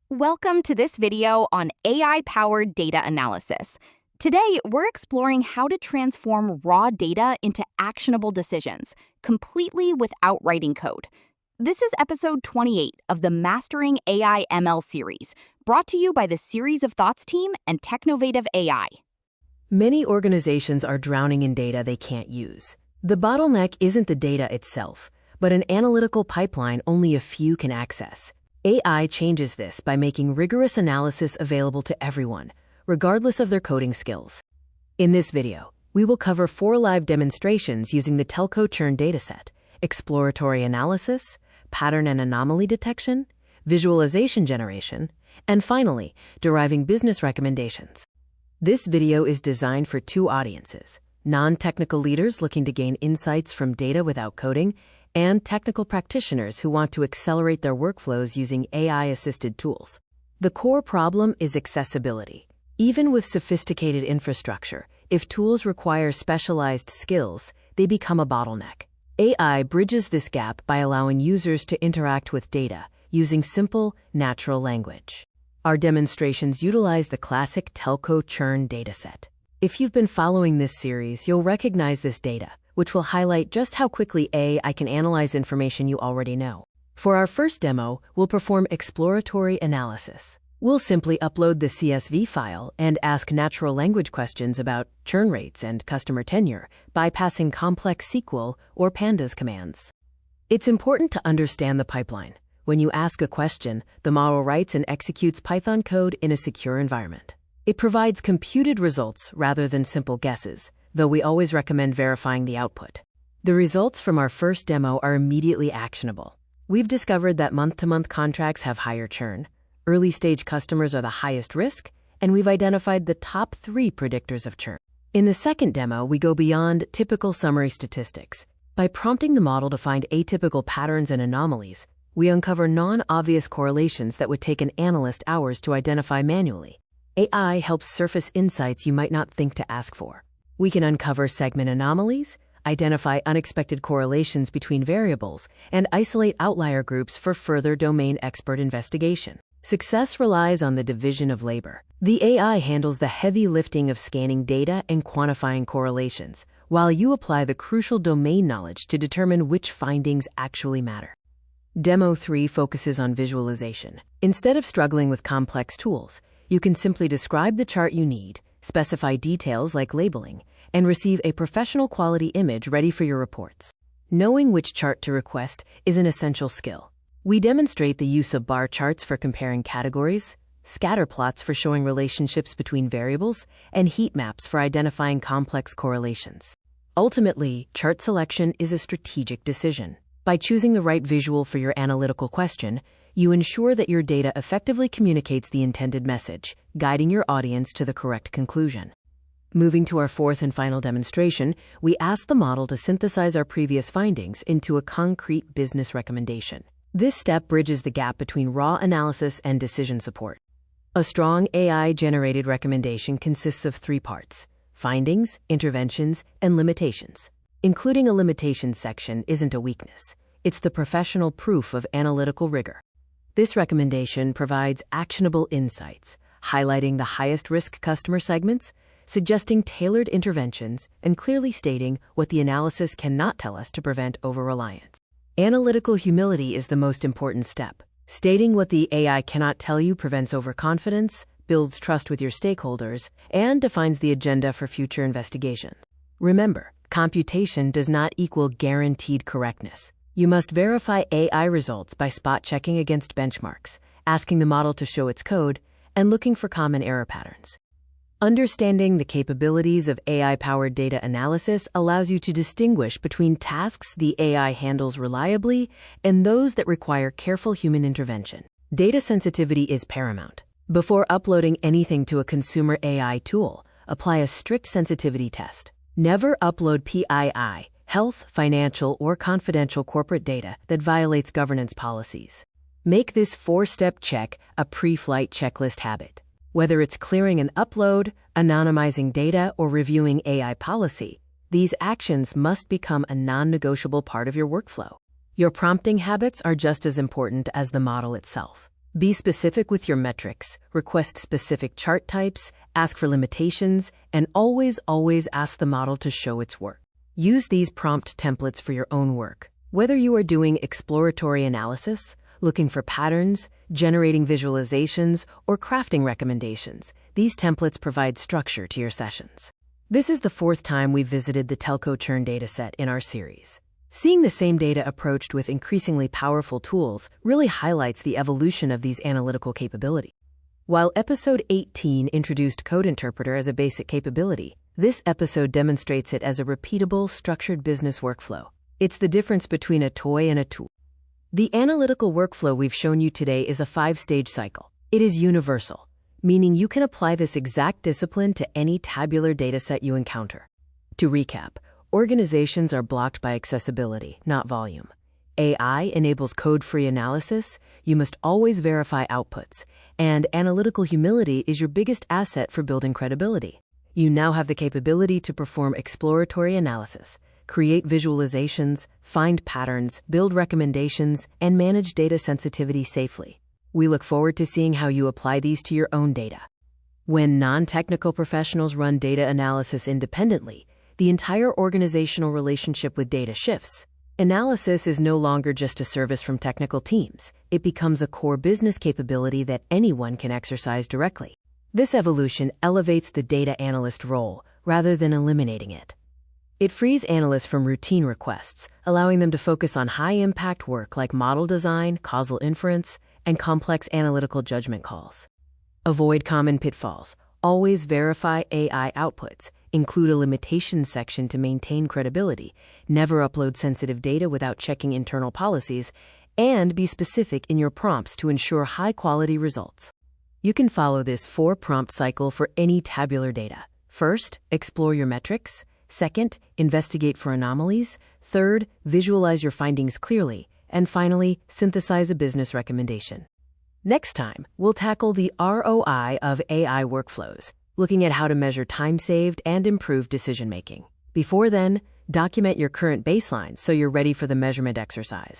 Welcome to this video on AI-powered data analysis. Today, we're exploring how to transform raw data into actionable decisions, completely without writing code. This is episode 28 of the Mastering AI ML series, brought to you by the Series of Thoughts team and Technovative AI. Many organizations are drowning in data they can't use. The bottleneck isn't the data itself, but an analytical pipeline only a few can access. AI changes this by making rigorous analysis available to everyone, regardless of their coding skills. In this video, we will cover 4 live demonstrations using the Telco Churn dataset: exploratory analysis, pattern and anomaly detection, visualization generation, and finally, deriving business recommendations. This video is designed for 2 audiences: non-technical leaders looking to gain insights from data without coding, and technical practitioners who want to accelerate their workflows using AI-assisted tools. The core problem is accessibility. Even with sophisticated infrastructure, if tools require specialized skills, they become a bottleneck. AI bridges this gap by allowing users to interact with data using simple, natural language. Our demonstrations utilize the classic Telco Churn dataset. If you've been following this series, you'll recognize this data, which will highlight just how quickly AI can analyze information you already know. For our first demo, we'll perform exploratory analysis. We'll simply upload the CSV file and ask natural language questions about churn rates and customer tenure, bypassing complex SQL or pandas commands. It's important to understand the pipeline. When you ask a question, the model writes and executes Python code in a secure environment. It provides computed results rather than simple guesses, though we always recommend verifying the output. The results from our first demo are immediately actionable. We've discovered that month-to-month contracts have higher churn, early-stage customers are the highest risk, and we've identified the top 3 predictors of churn. In the second demo, we go beyond typical summary statistics. By prompting the model to find atypical patterns and anomalies, we uncover non-obvious correlations that would take an analyst hours to identify manually. AI helps surface insights you might not think to ask for. We can uncover segment anomalies, identify unexpected correlations between variables, and isolate outlier groups for further domain expert investigation. Success relies on the division of labor. The AI handles the heavy lifting of scanning data and quantifying correlations, while you apply the crucial domain knowledge to determine which findings actually matter. Demo 3 focuses on visualization. Instead of struggling with complex tools, you can simply describe the chart you need, specify details like labeling, and receive a professional quality image ready for your reports. Knowing which chart to request is an essential skill. We demonstrate the use of bar charts for comparing categories, scatter plots for showing relationships between variables, and heat maps for identifying complex correlations. Ultimately, chart selection is a strategic decision. By choosing the right visual for your analytical question, you ensure that your data effectively communicates the intended message, guiding your audience to the correct conclusion. Moving to our 4th and final demonstration, we ask the model to synthesize our previous findings into a concrete business recommendation. This step bridges the gap between raw analysis and decision support. A strong AI-generated recommendation consists of 3 parts: findings, interventions, and limitations. Including a limitations section isn't a weakness. It's the professional proof of analytical rigor. This recommendation provides actionable insights, highlighting the highest-risk customer segments, suggesting tailored interventions, and clearly stating what the analysis cannot tell us to prevent over-reliance. Analytical humility is the most important step. Stating what the AI cannot tell you prevents overconfidence, builds trust with your stakeholders, and defines the agenda for future investigations. Remember, computation does not equal guaranteed correctness. You must verify AI results by spot-checking against benchmarks, asking the model to show its code, and looking for common error patterns. Understanding the capabilities of AI-powered data analysis allows you to distinguish between tasks the AI handles reliably and those that require careful human intervention. Data sensitivity is paramount. Before uploading anything to a consumer AI tool, apply a strict sensitivity test. Never upload PII, health, financial, or confidential corporate data that violates governance policies. Make this 4-step check a pre-flight checklist habit. Whether it's clearing an upload, anonymizing data, or reviewing AI policy, these actions must become a non-negotiable part of your workflow. Your prompting habits are just as important as the model itself. Be specific with your metrics, request specific chart types, ask for limitations, and always ask the model to show its work. Use these prompt templates for your own work. Whether you are doing exploratory analysis, looking for patterns, generating visualizations, or crafting recommendations, these templates provide structure to your sessions. This is the fourth time we've visited the Telco Churn dataset in our series. Seeing the same data approached with increasingly powerful tools really highlights the evolution of these analytical capabilities. While episode 18 introduced Code Interpreter as a basic capability, this episode demonstrates it as a repeatable, structured business workflow. It's the difference between a toy and a tool. The analytical workflow we've shown you today is a 5-stage cycle. It is universal, meaning you can apply this exact discipline to any tabular dataset you encounter. To recap, organizations are blocked by accessibility, not volume. AI enables code-free analysis, you must always verify outputs, and analytical humility is your biggest asset for building credibility. You now have the capability to perform exploratory analysis, create visualizations, find patterns, build recommendations, and manage data sensitivity safely. We look forward to seeing how you apply these to your own data. When non-technical professionals run data analysis independently, the entire organizational relationship with data shifts. Analysis is no longer just a service from technical teams. It becomes a core business capability that anyone can exercise directly. This evolution elevates the data analyst role rather than eliminating it. It frees analysts from routine requests, allowing them to focus on high-impact work like model design, causal inference, and complex analytical judgment calls. Avoid common pitfalls. Always verify AI outputs. Include a limitations section to maintain credibility. Never upload sensitive data without checking internal policies. And be specific in your prompts to ensure high-quality results. You can follow this 4-prompt cycle for any tabular data. First, explore your metrics. Second, investigate for anomalies. Third, visualize your findings clearly. And finally, synthesize a business recommendation. Next time, we'll tackle the ROI of AI workflows, looking at how to measure time saved and improve decision-making. Before then, document your current baselines so you're ready for the measurement exercise.